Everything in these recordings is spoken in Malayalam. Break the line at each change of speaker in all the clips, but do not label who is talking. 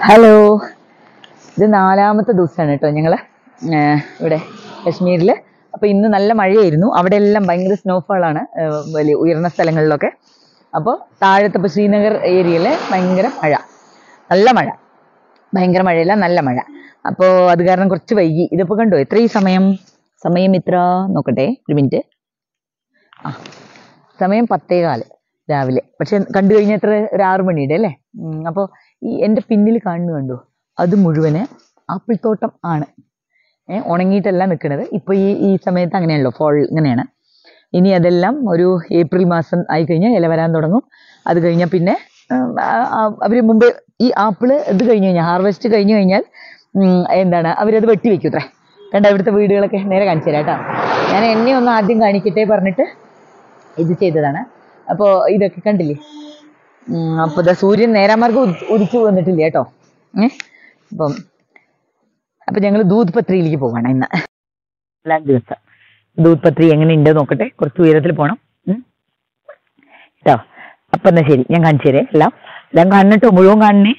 ഹലോ, ഇത് 4-മത്തെ ദിവസമാണ് കേട്ടോ ഞങ്ങള് ഇവിടെ കശ്മീരിൽ. അപ്പോൾ ഇന്ന് നല്ല മഴയായിരുന്നു. അവിടെ എല്ലാം ഭയങ്കര സ്നോഫാളാണ്, വലിയ ഉയർന്ന സ്ഥലങ്ങളിലൊക്കെ. അപ്പോൾ താഴത്തെ ഇപ്പോൾ ശ്രീനഗർ ഏരിയയിൽ ഭയങ്കര മഴ, നല്ല മഴ, ഭയങ്കര മഴയില്ല, നല്ല മഴ. അപ്പോൾ അത് കാരണം കുറച്ച് വൈകി. ഇതിപ്പോൾ കണ്ടോ എത്രയും സമയം ഇത്ര നോക്കട്ടെ, ഒരു മിനിറ്റ്. ആ, സമയം 10:15 രാവിലെ. പക്ഷെ കണ്ടു കഴിഞ്ഞാൽ എത്ര, ഒരു 6 മണിയുടെ അല്ലേ. അപ്പോൾ ഈ എൻ്റെ പിന്നിൽ കണ്ടു, അത് മുഴുവന് ആപ്പിൾ തോട്ടം ആണ്. ഉണങ്ങിയിട്ടല്ല നിൽക്കുന്നത്. ഇപ്പോൾ ഈ സമയത്ത് അങ്ങനെയാണല്ലോ, ഫോൾ ഇങ്ങനെയാണ്. ഇനി അതെല്ലാം ഒരു ഏപ്രിൽ മാസം ആയിക്കഴിഞ്ഞാൽ ഇല വരാൻ തുടങ്ങും. അത് കഴിഞ്ഞാൽ പിന്നെ അവർ മുമ്പ് ഈ ആപ്പിള് ഇത് കഴിഞ്ഞ് കഴിഞ്ഞാൽ, ഹാർവെസ്റ്റ് കഴിഞ്ഞ് കഴിഞ്ഞാൽ എന്താണ്, അവരത് വെട്ടി വെക്കും അത്രേ. കണ്ട ഇവിടുത്തെ വീടുകളൊക്കെ നേരെ കാണിച്ചു തരാം കേട്ടോ. ഞാൻ എന്നെ ഒന്ന് ആദ്യം കാണിക്കട്ടെ പറഞ്ഞിട്ട് ഇത് ചെയ്തതാണ്. അപ്പോൾ ഇതൊക്കെ കണ്ടില്ലേ. അപ്പോൾ ഇതാ സൂര്യൻ നേരാമാർഗം ഉദിച്ചു വന്നിട്ടില്ല കേട്ടോ. അപ്പം ഞങ്ങൾ ദൂത് പത്രിയിലേക്ക് പോകണം ഇന്ന്. എല്ലാ ദിവസം ദൂത് പത്രി എങ്ങനെയുണ്ട് നോക്കട്ടെ. കുറച്ച് ഉയരത്തിൽ പോകണം കേട്ടോ. അപ്പം എന്നാൽ ശരി, ഞാൻ കാണിച്ചു തരേ. എല്ലാം കാണട്ടോ, മുഴുവൻ കാണണേ.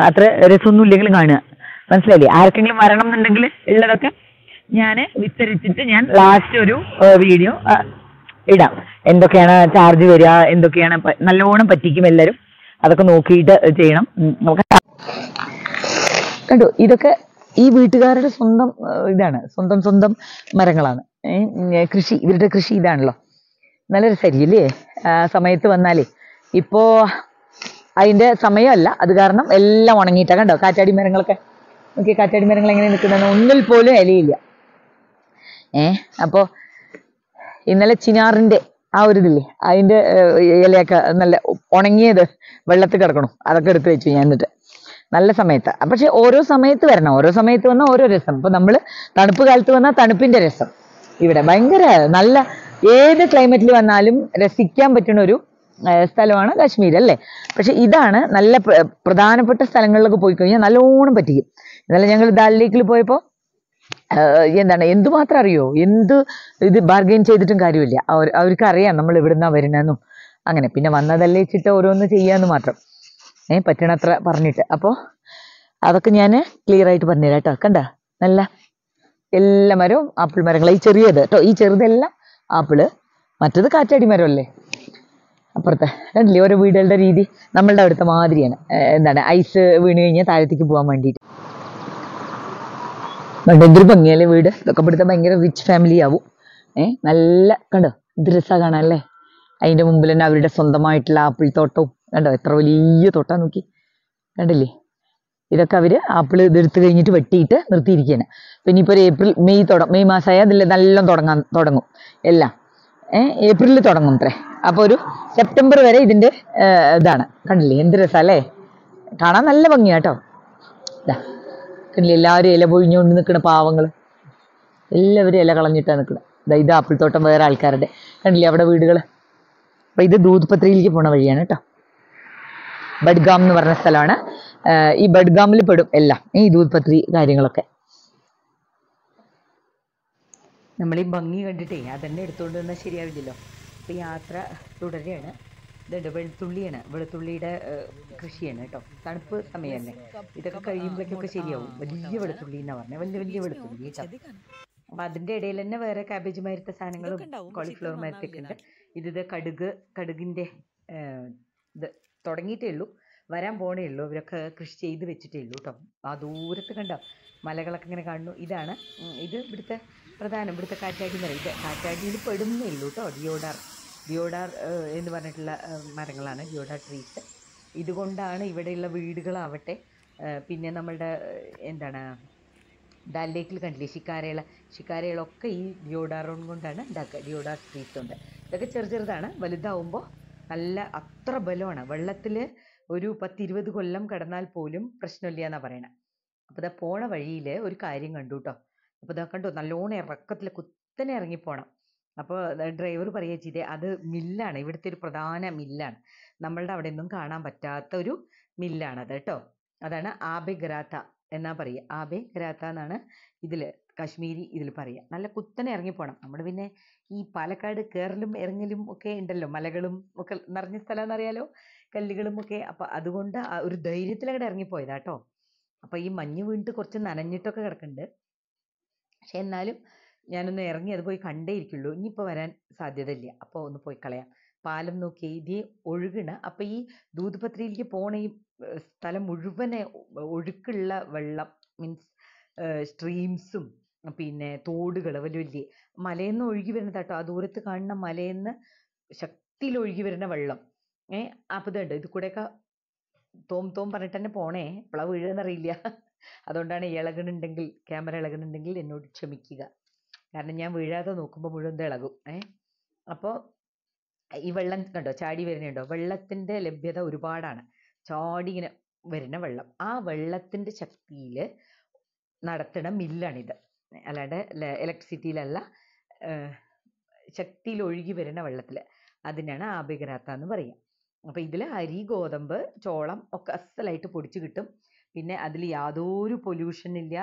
അത്ര രസമൊന്നും ഇല്ലെങ്കിലും കാണുക, മനസ്സിലായില്ലേ. ആർക്കെങ്കിലും വരണം എന്നുണ്ടെങ്കിൽ ഉള്ളതൊക്കെ ഞാൻ വിസ്തരിച്ചിട്ട് ഞാൻ ലാസ്റ്റ് ഒരു വീഡിയോ ഇടാം. എന്തൊക്കെയാണ് ചാർജ് വരിക, എന്തൊക്കെയാണ് നല്ലോണം പറ്റിക്കും എല്ലാവരും. അതൊക്കെ നോക്കിയിട്ട് ചെയ്യണം. നമുക്ക് കണ്ടു, ഇതൊക്കെ ഈ വീട്ടുകാരുടെ സ്വന്തം ഇതാണ്, സ്വന്തം മരങ്ങളാണ്. കൃഷി, ഇവരുടെ കൃഷി ഇതാണല്ലോ. നല്ല രസമായിരിക്കില്ലേ സമയത്ത് വന്നാലേ. ഇപ്പോൾ അതിൻ്റെ സമയമല്ല, അത് കാരണം എല്ലാം ഉണങ്ങിയിട്ടാണ്. കണ്ടോ കാറ്റാടി മരങ്ങളൊക്കെ നോക്കി, കാറ്റാടി മരങ്ങൾ എങ്ങനെ നിൽക്കുന്നതെന്ന്. ഒന്നിൽ പോലും ഇലയില്ല. അപ്പോൾ ഇന്നലെ ചിനാറിൻ്റെ ആ ഒരു ഇതില്ലേ, അതിൻ്റെ ഇലയൊക്കെ നല്ല ഉണങ്ങിയത് വെള്ളത്തിൽ കിടക്കണം. അതൊക്കെ എടുത്ത് വെച്ചു ഞാൻ. എന്നിട്ട് നല്ല സമയത്ത്, പക്ഷെ ഓരോ സമയത്ത് വരണം, ഓരോ സമയത്ത് വന്നാൽ ഓരോ രസം. ഇപ്പം നമ്മൾ തണുപ്പ് കാലത്ത് വന്നാൽ തണുപ്പിൻ്റെ രസം. ഇവിടെ ഭയങ്കര നല്ല, ഏത് ക്ലൈമറ്റിൽ വന്നാലും രസിക്കാൻ പറ്റുന്ന ഒരു സ്ഥലമാണ് കാശ്മീർ അല്ലേ. പക്ഷെ ഇതാണ് നല്ല പ്രധാനപ്പെട്ട സ്ഥലങ്ങളിലൊക്കെ പോയി കഴിഞ്ഞാൽ നല്ലോണം പറ്റിക്കും. ഇന്നലെ ഞങ്ങൾ ദാൽ ലേക്കിൽ പോയപ്പോൾ എന്താണ്, എന്തുമാത്രം അറിയോ, ഇത് ബാർഗെയിൻ ചെയ്തിട്ടും കാര്യമില്ല. അവർക്ക് അറിയാം നമ്മൾ എവിടുന്നാ വരുന്നതെന്നും. അങ്ങനെ പിന്നെ വന്നതല്ലേ വെച്ചിട്ട് ഓരോന്ന് ചെയ്യാന്ന് മാത്രം, പറ്റണത്ര പറഞ്ഞിട്ട്. അപ്പോൾ അതൊക്കെ ഞാൻ ക്ലിയർ ആയിട്ട് പറഞ്ഞുതരാം കേട്ടോ. കണ്ട നല്ല എല്ലാ മരവും ആപ്പിൾ മരങ്ങളാണ്. ഈ ചെറിയത് കേട്ടോ, ഈ ചെറുതെല്ലാം ആപ്പിള്, മറ്റത് കാറ്റാടി മരമല്ലേ അപ്പുറത്തെ. കണ്ടില്ലേ ഓരോ വീടുകളുടെ രീതി നമ്മളുടെ അവിടുത്തെ മാതിരിയാണ്. എന്താണ്, ഐസ് വീണ് കഴിഞ്ഞാൽ താഴത്തേക്ക് പോകാൻ വേണ്ടിയിട്ട്. എന്തൊരു ഭംഗിയല്ലേ വീട്. ഇതൊക്കെ ഇവിടുത്തെ ഭയങ്കര റിച്ച് ഫാമിലി ആവും. നല്ല കണ്ടോ, ഇത് രസമാണ് കാണാനല്ലേ. അതിൻ്റെ മുമ്പിൽ തന്നെ അവരുടെ സ്വന്തമായിട്ടുള്ള ആപ്പിൾ തോട്ടവും കണ്ടോ, എത്ര വലിയ തോട്ടാ നോക്കി. കണ്ടില്ലേ, ഇതൊക്കെ അവർ ആപ്പിൾ ഇതെടുത്ത് കഴിഞ്ഞിട്ട് വെട്ടിയിട്ട് നിർത്തിയിരിക്കുകയാണ്. പിന്നെ ഇപ്പോൾ ഒരു മെയ് മാസമായ അതിൽ നല്ല തുടങ്ങും എല്ലാം. ഏപ്രിലിൽ തുടങ്ങും അത്രേ. അപ്പോൾ ഒരു സെപ്റ്റംബർ വരെ ഇതിൻ്റെ ഇതാണ്. കണ്ടില്ലേ എന്ത് രസമല്ലേ, കാണാൻ നല്ല ഭംഗിയാട്ടോ. ഇതാ കണ്ടില്ലേ, എല്ലാവരും ഇല പൊഴിഞ്ഞുകൊണ്ട് നിൽക്കുന്ന പാവങ്ങൾ, എല്ലാവരും ഇല കളഞ്ഞിട്ടാണ് നിൽക്കുന്നത്. ഇത് ആപ്പിൾ തോട്ടം വേറെ ആൾക്കാരുടെ. കണ്ടില്ലേ അവിടെ വീടുകൾ. അപ്പം ഇത് ദൂത് പത്രിയിലേക്ക് പോണ വഴിയാണ് കേട്ടോ. ബഡ്ഗാം എന്ന് പറഞ്ഞ സ്ഥലമാണ്. ഈ ബഡ്ഗാമിൽ പെടും എല്ലാം ഈ ദൂത് പത്രി കാര്യങ്ങളൊക്കെ. നമ്മൾ ഈ ഭംഗി കണ്ടിട്ടേ അതന്നെ എടുത്തുകൊണ്ട് വന്നാൽ ശരിയാവില്ലല്ലോ. അപ്പം യാത്ര തുടരുകയാണ്. ഇതുണ്ട് വെളുത്തുള്ളിയാണ്, വെളുത്തുള്ളിയുടെ കൃഷിയാണ് കേട്ടോ. തണുപ്പ് സമയമല്ലേ, ഇതൊക്കെ കഴിയുമ്പോഴേക്കൊക്കെ ശരിയാവും. വലിയ വെളുത്തുള്ളി എന്നാ പറഞ്ഞത്, വലിയ വെളുത്തുള്ളി കേട്ടോ. അപ്പം അതിൻ്റെ ഇടയിൽ തന്നെ വേറെ ക്യാബേജ് മാതിരത്തെ സാധനങ്ങളും കോളിഫ്ലവർ മാതിരത്തൊക്കെ ഉണ്ട്. ഇത് കടുകിൻ്റെ ഇത് തുടങ്ങിയിട്ടേ ഉള്ളൂ, വരാൻ പോണേ ഉള്ളൂ. ഇവരൊക്കെ കൃഷി ചെയ്ത് വെച്ചിട്ടേ ഉള്ളൂ കേട്ടോ. ആ ദൂരത്ത് കണ്ടോ മലകളൊക്കെ ഇങ്ങനെ കാണുന്നു. ഇത് ഇവിടുത്തെ ഇവിടുത്തെ കാറ്റാടി മരം. ഇത് കാറ്റാടിയിൽ പെടുന്നേ ഉള്ളൂ കേട്ടോ. ഡിയോഡാർ എന്ന് പറഞ്ഞിട്ടുള്ള മരങ്ങളാണ്, ഡിയോഡാർ ട്രീസ്. ഇതുകൊണ്ടാണ് ഇവിടെയുള്ള വീടുകളാവട്ടെ, പിന്നെ നമ്മളുടെ എന്താണ് ദാൽ ലേക്കിൽ കണ്ടില്ലേ ശിക്കാരകളൊക്കെ ഈ ഡിയോഡാർ കൊണ്ടാണ് ഉണ്ടാക്കുക. ഡിയോഡാർ ട്രീസ് കൊണ്ട്. ഇതൊക്കെ ചെറുതാണ്, വലുതാവുമ്പോൾ നല്ല അത്ര ബലമാണ്. വെള്ളത്തിൽ ഒരു 10-20 കൊല്ലം കിടന്നാൽ പോലും പ്രശ്നമില്ല എന്നാണ് പറയണത്. അപ്പോൾ ഇതാ പോണ വഴിയിൽ ഒരു കാര്യം കണ്ടു കേട്ടോ. അപ്പോൾ ഇതാ കണ്ടോ, നല്ലോണം ഇറക്കത്തിൽ കുത്തനെ ഇറങ്ങിപ്പോണം. അപ്പോൾ ഡ്രൈവർ പറയുക ചെയ്തേ, അത് മില്ലാണ്, ഇവിടുത്തെ ഒരു പ്രധാന മില്ലാണ്. നമ്മളുടെ അവിടെ ഒന്നും കാണാൻ പറ്റാത്ത ഒരു മില്ലാണത് കേട്ടോ. അതാണ് ആബെ ഖരാത്ത എന്നാ പറയുക. ആബെ ഖരാത്ത എന്നാണ് കാശ്മീരി ഇതിൽ പറയുക. നല്ല കുത്തനെ ഇറങ്ങിപ്പോണം. നമ്മൾ പിന്നെ ഈ പാലക്കാട് കയറലും ഇറങ്ങലും ഒക്കെ ഉണ്ടല്ലോ, മലകളും ഒക്കെ നിറഞ്ഞ സ്ഥലം എന്നറിയാലോ. കല്ലുകളുമൊക്കെ. അപ്പം അതുകൊണ്ട് ഒരു ധൈര്യത്തിലങ്ങോട്ട് ഇറങ്ങിപ്പോയതാട്ടോ. അപ്പം ഈ മഞ്ഞ് വീണിട്ട് കുറച്ച് നനഞ്ഞിട്ടൊക്കെ കിടക്കുന്നുണ്ട്. പക്ഷെ എന്നാലും ഞാനൊന്ന് ഇറങ്ങി അത് പോയി കണ്ടേ ഇരിക്കുള്ളൂ. ഇനിയിപ്പോൾ വരാൻ സാധ്യതയില്ല. അപ്പോൾ ഒന്ന് പോയി കളയാം. പാലം നോക്കി ഇതേ ഒഴുകണ. അപ്പം ഈ ദൂദ്പത്രിയിലേക്ക് പോണ ഈ സ്ഥലം മുഴുവനെ ഒഴുക്കുള്ള വെള്ളം, മീൻസ് സ്ട്രീംസും പിന്നെ തോടുകൾ വലിയ വലിയ മലയിൽ ഒഴുകി വരുന്നതാട്ടോ. ആ ദൂരത്ത് കാണുന്ന മലയിൽ ശക്തിയിൽ ഒഴുകി വരുന്ന വെള്ളം. അപ്പം ഇതുണ്ട്, ഇത് കൂടെയൊക്കെ തോം പറഞ്ഞിട്ട് തന്നെ പോണേ. എപ്പോഴാണ് വീഴുകയെന്നറിയില്ല. അതുകൊണ്ടാണ് ഇളകണുണ്ടെങ്കിൽ, ക്യാമറ ഇളകണുണ്ടെങ്കിൽ എന്നോട് ക്ഷമിക്കുക. കാരണം ഞാൻ വീഴാതെ നോക്കുമ്പോൾ മുഴുവൻ ഇളകും. അപ്പോൾ ഈ വെള്ളം കണ്ടോ ചാടി വരുന്നുണ്ടോ? വെള്ളത്തിൻ്റെ ലഭ്യത ഒരുപാടാണ്. ചാടി ഇങ്ങനെ വരുന്ന വെള്ളം. ആ വെള്ളത്തിൻ്റെ ശക്തിയിൽ നടത്തുന്ന മില്ലാണിത്. അല്ലാണ്ട് ഇലക്ട്രിസിറ്റിയിലല്ല, ശക്തിയിൽ ഒഴുകി വരുന്ന വെള്ളത്തിൽ. അതിനാണ് ആബേഗരാത്ത എന്ന് പറയുക. അപ്പോൾ ഇതിൽ അരി, ഗോതമ്പ്, ചോളം ഒക്കെ അസലായിട്ട് പൊടിച്ച് കിട്ടും. പിന്നെ അതിൽ യാതൊരു പൊല്യൂഷൻ ഇല്ല,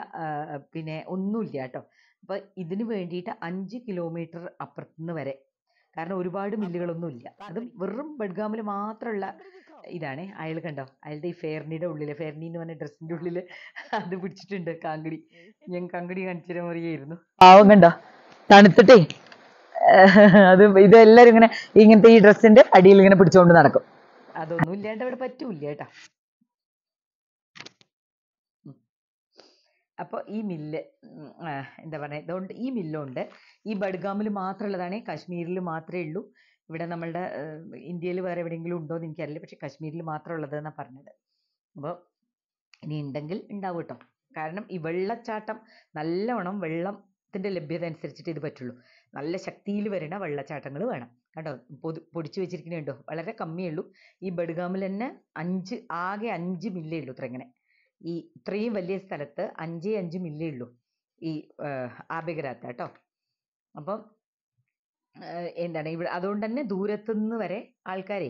പിന്നെ ഒന്നുമില്ല കേട്ടോ. അപ്പോൾ ഇതിന് വേണ്ടിയിട്ട് 5 കിലോമീറ്റർ അപ്പുറത്തുനിന്ന് വരെ, കാരണം ഒരുപാട് മില്ലുകളൊന്നും ഇല്ല. അത് വെറും ബഡ്ഗാമിൽ മാത്രമുള്ള ഇതാണ്. അയാൾ കണ്ടോ, അയാളുടെ ഈ ഫെയർനിയുടെ ഉള്ളിൽ, ഫെയർനി എന്ന് പറഞ്ഞ ഡ്രസ്സിൻ്റെ ഉള്ളിൽ അത് പിടിച്ചിട്ടുണ്ട് കാങ്കടി. ഞാൻ കാങ്കടി കാണിച്ചിട്ട് മറിയായിരുന്നു. പാവം കണ്ടോ, തണുത്തിട്ടേ അത് ഇതെല്ലാവരും ഇങ്ങനെ ഇങ്ങനത്തെ ഈ ഡ്രസ്സിൻ്റെ അടിയിൽ ഇങ്ങനെ പിടിച്ചുകൊണ്ട് നടക്കും. അതൊന്നും ഇല്ലാണ്ട് അവിടെ പറ്റൂല കേട്ടോ. അപ്പോൾ ഈ മില്ല് എന്താ പറയുക, അതുകൊണ്ട് ഈ മില്ലുണ്ട്. ഈ ബഡ്ഗാമിൽ മാത്രമുള്ളതാണ്, കാശ്മീരിൽ മാത്രമേ ഉള്ളൂ. ഇവിടെ നമ്മളുടെ ഇന്ത്യയിൽ വേറെ എവിടെയെങ്കിലും ഉണ്ടോ എന്ന് എനിക്കറിയില്ല. പക്ഷെ കാശ്മീരിൽ മാത്രമുള്ളതെന്നാണ് പറഞ്ഞത്. അപ്പോൾ ഇനി ഉണ്ടെങ്കിൽ ഉണ്ടാവും കേട്ടോ. കാരണം ഈ വെള്ളച്ചാട്ടം നല്ലവണ്ണം വെള്ളത്തിൻ്റെ ലഭ്യത അനുസരിച്ചിട്ട് ഇത് പറ്റുള്ളൂ. നല്ല ശക്തിയിൽ വരുന്ന വെള്ളച്ചാട്ടങ്ങൾ വേണം കേട്ടോ. പൊടിച്ചു വെച്ചിരിക്കുന്നുണ്ടോ, വളരെ കമ്മിയേ ഉള്ളൂ. ഈ ബഡ്ഗാമിൽ തന്നെ ആകെ 5 മില്ലേ ഉള്ളൂ. ഇങ്ങനെ ഈ ഇത്രയും വലിയ സ്ഥലത്ത് 5 മില്ലേ ഉള്ളൂ ഈ ആബേഗരാത്ത കേട്ടോ. അപ്പം എന്താണ് ഇവിടെ, അതുകൊണ്ട് തന്നെ ദൂരത്തുനിന്ന് വരെ ആൾക്കാരെ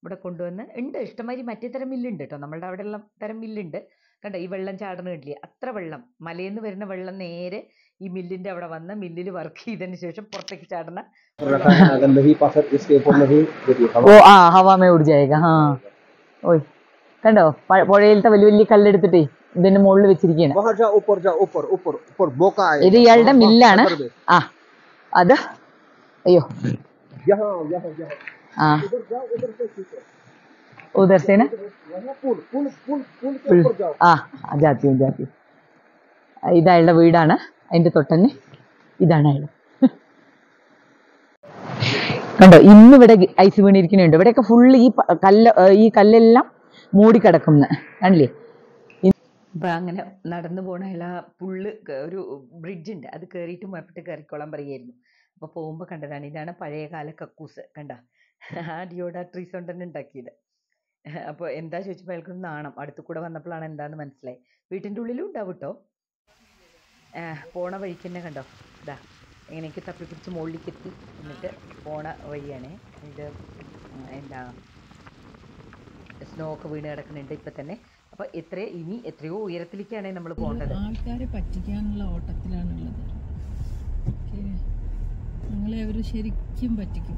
ഇവിടെ കൊണ്ടുവന്ന് ഉണ്ട്. ഇഷ്ടംമാതിരി മറ്റേ തരം മില്ലുണ്ട് കേട്ടോ. നമ്മളുടെ അവിടെയുള്ള തരം മില്ലുണ്ട് കണ്ടോ. ഈ വെള്ളം ചാടണ കണ്ടില്ലേ, അത്ര വെള്ളം, മലയിൽ നിന്ന് വരുന്ന വെള്ളം നേരെ ഈ മില്ലിൻ്റെ അവിടെ വന്ന് മില്ലിൽ വർക്ക് ചെയ്തതിന് ശേഷം പുറത്തേക്ക് ചാടണ. ഓ ആ ഹവാമേ ഉड़ जाएगा. हाँ ഓയ് കണ്ടോ, പുഴയിലത്തെ വലിയ വലിയ കല്ലെടുത്തിട്ടേ ഇതിന്റെ മുകളിൽ വെച്ചിരിക്കുകയാണ്. ഇത് ഇയാളുടെ മില്ലാണ്. ആ അത് അയ്യോ ആ उधर से ना ജാത്തി ജാത്തി. ഇത് അയാളുടെ വീടാണ്. അതിന്റെ തൊട്ടന്നെ ഇതാണ് അയാൾ. കണ്ടോ, ഇന്നിവിടെ ഐസ് വീണിരിക്കുന്നുണ്ട്. ഇവിടെയൊക്കെ ഫുള്ള് ഈ കല്ലെല്ലാം മൂടിക്കിടക്കുന്ന കണ്ടില്ലേ. ഇപ്പം അങ്ങനെ നടന്നു പോണ പുള്ള് ഒരു ബ്രിഡ്ജുണ്ട്, അത് കയറിയിട്ട് മുഴപ്പിട്ട് കയറിക്കോളാൻ പറയുമായിരുന്നു. അപ്പോൾ പോകുമ്പോൾ കണ്ടതാണ്, ഇതാണ് പഴയകാല കക്കൂസ്. കണ്ട, ആ ഡിയോഡാ ട്രീസ് കൊണ്ട് തന്നെ ഉണ്ടാക്കിയത്. അപ്പോൾ എന്താ ചോദിച്ചപ്പോൾ അയാൾക്കൊന്ന് നാണം. അടുത്തു കൂടെ വന്നപ്പോഴാണ് എന്താന്ന് മനസ്സിലായി. വീട്ടിൻ്റെ ഉള്ളിലും ഉണ്ടാവും കേട്ടോ. പോണ വഴിക്ക് തന്നെ കണ്ടോ, ഇതാ എങ്ങനെയൊക്കെ തപ്പിപ്പിടിച്ച് മുകളിലേക്ക് എത്തി. എന്നിട്ട് പോണ വഴിയാണ് ഇത്. എന്താ സ്നോ ഒക്കെ വീണ് കിടക്കുന്നുണ്ട് ഇപ്പം തന്നെ. അപ്പോൾ ഇനി എത്രയോ ഉയരത്തിലേക്കാണ് നമ്മൾ പോകേണ്ടത്.
ആൾക്കാരെ പറ്റിക്കാനുള്ള ഓട്ടത്തിലാണുള്ളത്. ഞങ്ങളെ അവർ ശരിക്കും പറ്റിക്കും.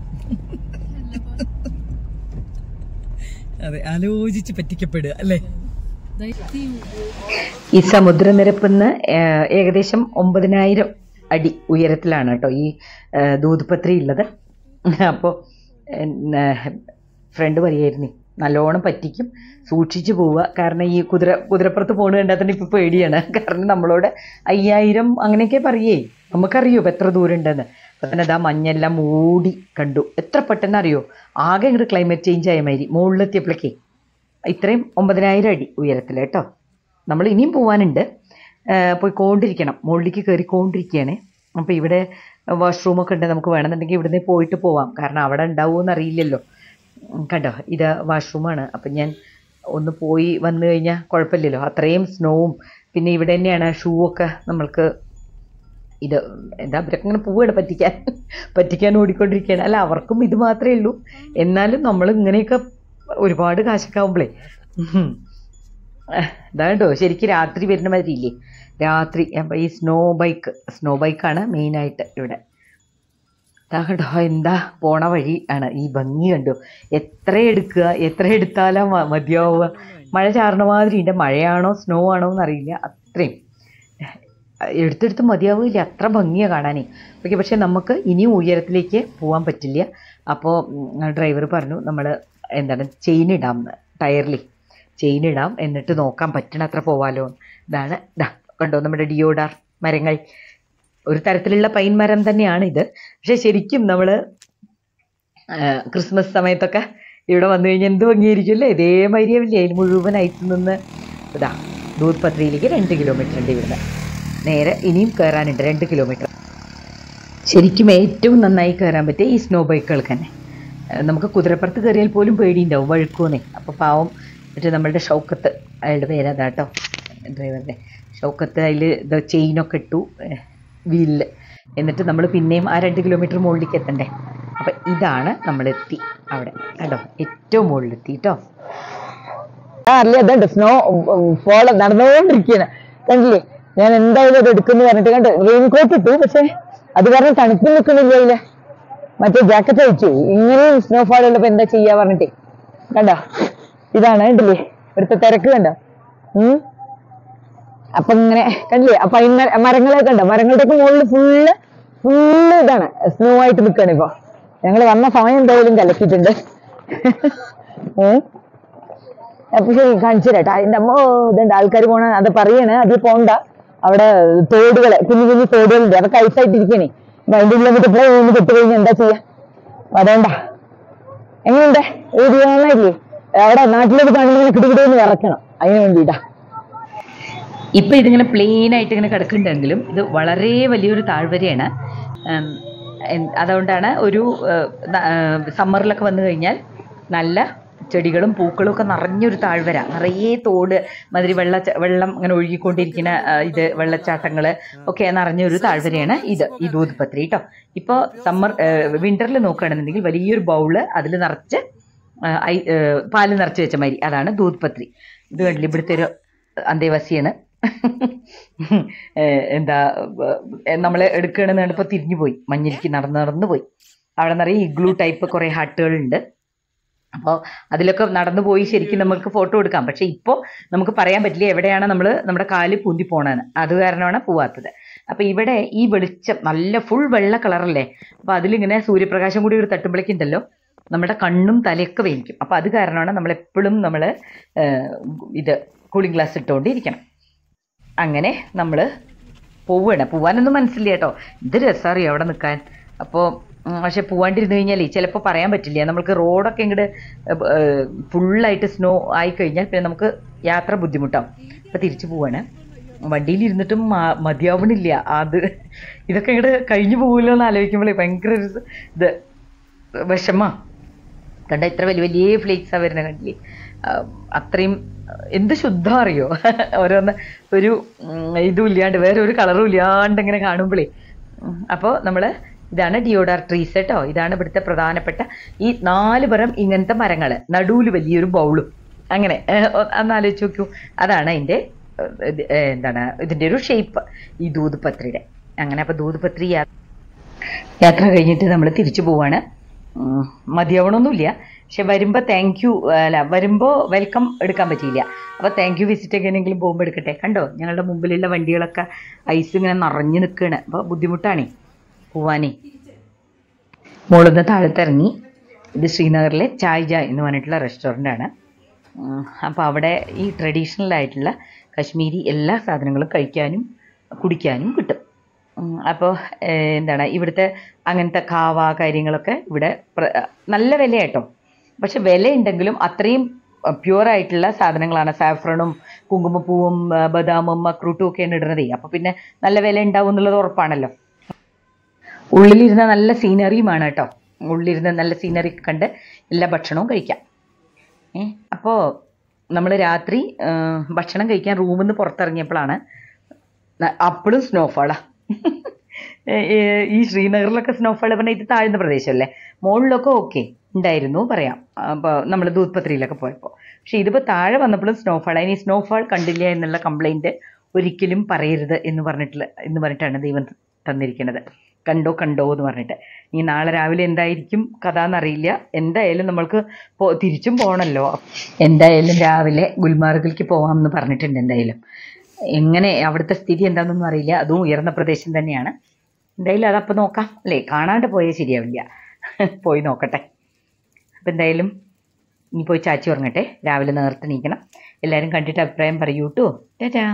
അതെ, ആലോചിച്ച് പറ്റിക്കപ്പെടുക അല്ലേ.
ഈ സമുദ്രനിരപ്പിന്ന് ഏകദേശം 9000 അടി ഉയരത്തിലാണ് കേട്ടോ ഈ ദൂദ്പത്രി ഉള്ളത്. അപ്പോൾ ഫ്രണ്ട് പറയായിരുന്നു, നല്ലോണം പറ്റിക്കും, സൂക്ഷിച്ചു പോവുക. കാരണം ഈ കുതിരപ്പുറത്ത് പോകണ കണ്ടാൽ തന്നെ ഇപ്പോൾ പേടിയാണ്. കാരണം നമ്മളോട് 5000 അങ്ങനെയൊക്കെ പറയേ, നമുക്കറിയോ ഇപ്പം എത്ര ദൂരം ഉണ്ടെന്ന്. അപ്പം തന്നെ അതാ മഞ്ഞെല്ലാം മൂടി കണ്ടു. എത്ര പെട്ടെന്ന് അറിയോ, ആകെ ഇങ്ങോട്ട് ക്ലൈമറ്റ് ചേഞ്ച് ആയ മാതിരി മുകളിലെത്തിയപ്പോഴേക്കേ. ഇത്രയും 9000 അടി ഉയരത്തിൽ കേട്ടോ. നമ്മൾ ഇനിയും പോകാനുണ്ട്, പോയിക്കൊണ്ടിരിക്കണം, മുകളിലേക്ക് കയറിക്കൊണ്ടിരിക്കുകയാണ്. അപ്പോൾ ഇവിടെ വാഷ്റൂമൊക്കെ ഉണ്ട്, നമുക്ക് വേണമെന്നുണ്ടെങ്കിൽ ഇവിടുന്ന് പോയിട്ട് പോവാം. കാരണം അവിടെ ഉണ്ടാവുമെന്ന് അറിയില്ലല്ലോ. കണ്ടോ, ഇത് വാഷ്റൂമാണ്. അപ്പം ഞാൻ ഒന്ന് പോയി വന്നു കഴിഞ്ഞാൽ കുഴപ്പമില്ലല്ലോ. അത്രയും സ്നോവും പിന്നെ ഇവിടെ തന്നെയാണ് ഷൂ ഒക്കെ നമ്മൾക്ക്. ഇത് എന്താ അവരൊക്കെ ഇങ്ങനെ പോവുകയാണ് പറ്റിക്കാൻ ഓടിക്കൊണ്ടിരിക്കുകയാണ്. അല്ല, അവർക്കും ഇത് മാത്രമേ ഉള്ളൂ. എന്നാലും നമ്മൾ ഇങ്ങനെയൊക്കെ ഒരുപാട് കാശൊക്കെ ആവുമ്പോഴേ ഇതാണ്ടോ ശരിക്കും രാത്രി വരുന്ന മാതിരി ഇല്ലേ, രാത്രി. അപ്പം ഈ സ്നോ ബൈക്കാണ് മെയിനായിട്ട് ഇവിടെ. കണ്ടോ എന്താ പോണ വഴി ആണ് ഈ ഭംഗി കണ്ടു. എത്ര എടുക്കുക, എത്ര എടുത്താലും മതിയാവുക. മഴ ചാറണ മാതിരി ഉണ്ട്. മഴയാണോ സ്നോ ആണോ എന്നറിയില്ല, അത്രയും എടുത്തെടുത്ത് മതിയാവില്ല, അത്ര ഭംഗിയാണ് കാണാനേ. ഓക്കെ, പക്ഷെ നമുക്ക് ഇനിയും ഉയരത്തിലേക്ക് പോകാൻ പറ്റില്ല. അപ്പോൾ ഡ്രൈവർ പറഞ്ഞു നമ്മൾ ചെയിൻ ഇടാം, ടയറിൽ ചെയിൻ ഇടാം, എന്നിട്ട് നോക്കാൻ പറ്റണത്ര പോവാലോ. ഇതാണ് കണ്ടോ നമ്മുടെ ഡിയോഡാർ മരങ്ങൾ. ഒരു തരത്തിലുള്ള പൈൻ മരം തന്നെയാണ് ഇത്. പക്ഷെ ശരിക്കും നമ്മൾ ക്രിസ്മസ് സമയത്തൊക്കെ ഇവിടെ വന്നു കഴിഞ്ഞാൽ എന്ത് ഭംഗിയായിരിക്കും അല്ലേ. ഇതേമാതിരിയാവില്ലേ അതിൽ മുഴുവനായിട്ട് നിന്ന്. ദൂത് പത്രിയിലേക്ക് 2 കിലോമീറ്റർ ഉണ്ട് ഇവിടുന്ന്. നേരെ ഇനിയും കയറാനുണ്ട് 2 കിലോമീറ്റർ. ശരിക്കും ഏറ്റവും നന്നായി കയറാൻ പറ്റിയ ഈ സ്നോ ബൈക്കുകൾക്ക് തന്നെ. നമുക്ക് കുതിരപ്പുറത്ത് കയറിയാൽ പോലും പേടിയുണ്ടാവും, വഴുക്കുമെന്നേ. അപ്പോൾ പാവം മറ്റേ നമ്മളുടെ ഷൗക്കത്ത്, അയാളുടെ പേരതാട്ടോ ഡ്രൈവറുടെ ഷൗക്കത്ത്, അതിൽ ഇത് ചെയിനൊക്കെ ഇട്ടു വീലിൽ. എന്നിട്ട് നമ്മൾ പിന്നെയും ആ 2 കിലോമീറ്റർ മുകളിലേക്ക് എത്തണ്ടേ. അപ്പം ഇതാണ് നമ്മളെത്തി അവിടെ കണ്ടോ, ഏറ്റവും മുകളിലെത്തി കേട്ടോ.
അല്ലേ അതുണ്ട് സ്നോ ഫോൾ നടന്നുകൊണ്ടിരിക്കുകയാണ്, കണ്ടില്ലേ. ഞാൻ എന്തായാലും അത് എടുക്കുന്നു പറഞ്ഞിട്ട് കണ്ട് റെയിൻകോട്ട് ഇട്ടു, പക്ഷെ അത് കാരണം തണുപ്പിൽ നിൽക്കുന്നില്ല. ഇല്ല മറ്റേ ജാക്കറ്റ് അയച്ചു. ഇങ്ങനെയും സ്നോഫോൾ ഉള്ളപ്പോ എന്താ ചെയ്യാ പറഞ്ഞിട്ടേ. കണ്ടോ ഇതാണ് കണ്ടില്ലേ ഇവിടുത്തെ തിരക്ക് കണ്ടോ. അപ്പൊ ഇങ്ങനെ കണ്ടില്ലേ അപ്പൊ മരങ്ങളൊക്കെ കണ്ടോ, മരങ്ങളുടെയൊക്കെ മുകളിൽ ഫുള്ള് ഇതാണ് സ്നോ ആയിട്ട് നിൽക്കുകയാണ്. ഇപ്പൊ ഞങ്ങൾ വന്ന സമയം എന്തായാലും കലക്കിയിട്ടുണ്ട്. അപ്പൊ ശരി കാണിച്ചു തരാട്ടോ. അതിന്റെ അമ്മ ഇതുണ്ട് ആൾക്കാർ പോണ, അത് പറയണേ അതിൽ പോണ്ട. അവിടെ തോടുകള്, കുഞ്ഞു കുഞ്ഞു തോടുകളുണ്ട്, അതൊക്കെ ഐസായിട്ടിരിക്കണേ. അതിന്റെ ഉള്ളിൽ ഇവിടെ കെട്ട് കഴിഞ്ഞാൽ എന്താ ചെയ്യാ. അതേണ്ട എങ്ങനെയുണ്ട് ഏരിയല്ലേ അവിടെ നാട്ടിലേക്ക് കാണുന്ന കിടുകിടെന്ന് വിറക്കണം. അതിന് വേണ്ടിയിട്ടാ
ഇപ്പം ഇതിങ്ങനെ പ്ലെയിൻ ആയിട്ട് ഇങ്ങനെ കിടക്കുന്നുണ്ടെങ്കിലും ഇത് വളരെ വലിയൊരു താഴ്വരയാണ്. അതുകൊണ്ടാണ് ഒരു സമ്മറിലൊക്കെ വന്നു കഴിഞ്ഞാൽ നല്ല ചെടികളും പൂക്കളും ഒക്കെ നിറഞ്ഞൊരു താഴ്വര, നിറയെ തോട് മാതിരി വെള്ളം ഇങ്ങനെ ഒഴുകിക്കൊണ്ടിരിക്കുന്ന ഇത് വെള്ളച്ചാട്ടങ്ങൾ ഒക്കെ നിറഞ്ഞൊരു താഴ്വരയാണ് ഇത്, ഈ ദൂത് പത്രി കേട്ടോ. ഇപ്പോൾ വിന്ററിൽ നോക്കുകയാണെന്നുണ്ടെങ്കിൽ വലിയൊരു ബൗള് അതിൽ നിറച്ച് പാല് നിറച്ച് വെച്ച മാതിരി, അതാണ് ദൂത് പത്രി. ഇത് കണ്ടില്ല, ഇവിടുത്തെ ഒരു അന്തേവാസിയാണ്. നമ്മൾ എടുക്കുകയാണെന്ന് കണ്ടപ്പോൾ തിരിഞ്ഞു പോയി, മഞ്ഞിലേക്ക് നടന്നു പോയി. അവിടെ നിറയെ ഇഗ്ലൂ ടൈപ്പ് കുറേ ഹട്ടുകളുണ്ട്. അപ്പോൾ അതിലൊക്കെ നടന്നു പോയി ശരിക്കും നമുക്ക് ഫോട്ടോ എടുക്കാം. പക്ഷേ ഇപ്പോൾ നമുക്ക് പറയാൻ പറ്റില്ല എവിടെയാണ് നമ്മുടെ കാല് പൂന്തി പോകണമെന്ന്. അത് കാരണമാണ് പോവാത്തത്. അപ്പോൾ ഇവിടെ ഈ വെളിച്ചം നല്ല ഫുൾ വെള്ള കളറല്ലേ, അപ്പോൾ അതിലിങ്ങനെ സൂര്യപ്രകാശം കൂടി ഒരു തട്ടുമ്പോഴേക്കുണ്ടല്ലോ നമ്മുടെ കണ്ണും തലയൊക്കെ വേനിക്കും. അപ്പോൾ അത് കാരണമാണ് നമ്മളെപ്പോഴും ഇത് കൂളിംഗ് ഗ്ലാസ് ഇട്ടുകൊണ്ടിരിക്കണം. അങ്ങനെ നമ്മൾ പോവാനൊന്നും മനസ്സില്ല കേട്ടോ. ഇത് രസമറിയോ അവിടെ നിൽക്കാൻ. അപ്പോൾ പക്ഷെ പോവാണ്ടിരുന്ന് കഴിഞ്ഞാലേ ചിലപ്പോൾ പറയാൻ പറ്റില്ല. നമ്മൾക്ക് റോഡൊക്കെ ഇങ്ങോട്ട് ഫുള്ളായിട്ട് സ്നോ ആയിക്കഴിഞ്ഞാൽ പിന്നെ നമുക്ക് യാത്ര ബുദ്ധിമുട്ടാവും. അപ്പോൾ തിരിച്ചു പോവാണ്. വണ്ടിയിലിരുന്നിട്ടും മതിയാവണില്ല. ഇതൊക്കെ ഇങ്ങോട്ട് കഴിഞ്ഞു പോകുമല്ലോ എന്ന് ആലോചിക്കുമ്പോഴേ ഭയങ്കര ഇത് വിഷമ. കണ്ട ഇത്ര വലിയ വലിയ ഫ്ലേക്സാണ് വരുന്നത്, കണ്ടില്ലേ. അത്രയും എന്ത് ശുദ്ധം അറിയോ, ഓരോന്ന് ഒരു ഇതും ഇല്ലാണ്ട് വേറെ ഒരു കളറും ഇല്ലാണ്ട് ഇങ്ങനെ കാണുമ്പോഴേ. അപ്പോൾ ഇതാണ് ഡിയോഡാർ ട്രീസ് കേട്ടോ. ഇതാണ് ഇവിടുത്തെ പ്രധാനപ്പെട്ട ഈ 4 പുറം ഇങ്ങനത്തെ മരങ്ങൾ, നടുവിൽ വലിയൊരു ബൗളും, അങ്ങനെ ഒന്നാലോചിച്ച് നോക്കൂ. അതാണ് അതിൻ്റെ ഇതിൻ്റെ ഒരു ഷേപ്പ്, ഈ ദൂത് പത്രിയുടെ. അങ്ങനെ അപ്പോൾ ദൂത് പത്രി യാത്ര കഴിഞ്ഞിട്ട് നമ്മൾ തിരിച്ചു പോവാണ്. മതിയാവണമൊന്നുമില്ല, പക്ഷെ വരുമ്പോൾ വെൽക്കം എടുക്കാൻ പറ്റിയില്ല. അപ്പോൾ താങ്ക് യു വിസിറ്റ് ഒക്കെ എങ്ങനെയെങ്കിലും പോകുമ്പോൾ എടുക്കട്ടെ. കണ്ടോ ഞങ്ങളുടെ മുമ്പിലുള്ള വണ്ടികളൊക്കെ ഐസ് ഇങ്ങനെ നിറഞ്ഞു നിൽക്കുകയാണ്. അപ്പോൾ ബുദ്ധിമുട്ടാണേ പോവാനേ. മുകളിൽ താഴത്തിറങ്ങി. ഇത് ശ്രീനഗറിലെ ചായ് എന്ന് പറഞ്ഞിട്ടുള്ള റെസ്റ്റോറൻ്റാണ്. അപ്പോൾ അവിടെ ഈ ട്രഡീഷണൽ ആയിട്ടുള്ള കശ്മീരി എല്ലാ സാധനങ്ങളും കഴിക്കാനും കുടിക്കാനും കിട്ടും. അപ്പോൾ ഇവിടുത്തെ അങ്ങനത്തെ കാവ കാര്യങ്ങളൊക്കെ ഇവിടെ നല്ല വിലയാട്ടോ. പക്ഷെ വിലയുണ്ടെങ്കിലും അത്രയും പ്യുവറായിട്ടുള്ള സാധനങ്ങളാണ്. സാഫ്രണും കുങ്കുമപ്പൂവും ബദാമും അക്രൂട്ടും ഒക്കെയാണ് ഇടുന്നത്. അപ്പോൾ പിന്നെ നല്ല വില ഉണ്ടാവും എന്നുള്ളത് ഉറപ്പാണല്ലോ. ഉള്ളിലിരുന്ന നല്ല സീനറിയുമാണ് കേട്ടോ. ഉള്ളിലിരുന്ന നല്ല സീനറി കണ്ട് എല്ലാ ഭക്ഷണവും കഴിക്കാം. അപ്പോൾ നമ്മൾ രാത്രി ഭക്ഷണം കഴിക്കാൻ റൂമിൽ നിന്ന് പുറത്തിറങ്ങിയപ്പോഴാണ് അപ്പോഴും സ്നോഫാളാണ്. ഈ ശ്രീനഗറിലൊക്കെ സ്നോഫാൾ പറഞ്ഞാൽ ഇത് താഴ്ന്ന പ്രദേശമല്ലേ, മുകളിലൊക്കെ ഓക്കെ ഉണ്ടായിരുന്നു പറയാം. അപ്പോൾ നമ്മൾ ദൂത് പത്രിയിലൊക്കെ പോയപ്പോൾ. പക്ഷേ ഇതിപ്പോൾ താഴെ വന്നപ്പോഴും സ്നോഫാൾ. അതിന് സ്നോഫാൾ കണ്ടില്ല എന്നുള്ള കംപ്ലൈൻറ്റ് ഒരിക്കലും പറയരുത് എന്ന് പറഞ്ഞിട്ടാണ് ദൈവം തന്നിരിക്കുന്നത്. കണ്ടോ കണ്ടോ എന്ന് പറഞ്ഞിട്ട്. ഇനി നാളെ രാവിലെ എന്തായിരിക്കും കഥ എന്നറിയില്ല. എന്തായാലും നമ്മൾക്ക് തിരിച്ചും പോകണമല്ലോ. എന്തായാലും രാവിലെ ഗുൽമാർഗിലേക്ക് പോകാമെന്ന് പറഞ്ഞിട്ടുണ്ട്. എന്തായാലും എങ്ങനെ അവിടുത്തെ സ്ഥിതി എന്താണെന്നൊന്നും അറിയില്ല. അതും ഉയർന്ന പ്രദേശം തന്നെയാണ്. എന്തായാലും അതപ്പോൾ നോക്കാം അല്ലേ, കാണാണ്ട് പോയാൽ ശരിയാവില്ല. പോയി നോക്കട്ടെ. അപ്പം എന്തായാലും ഇനി പോയി ചാച്ചി ഉറങ്ങട്ടെ. രാവിലെ നേരത്തെ എണീക്കണം. എല്ലാവരും കണ്ടിട്ട് അഭിപ്രായം പറയൂ കേട്ടോ. ടാറ്റാ.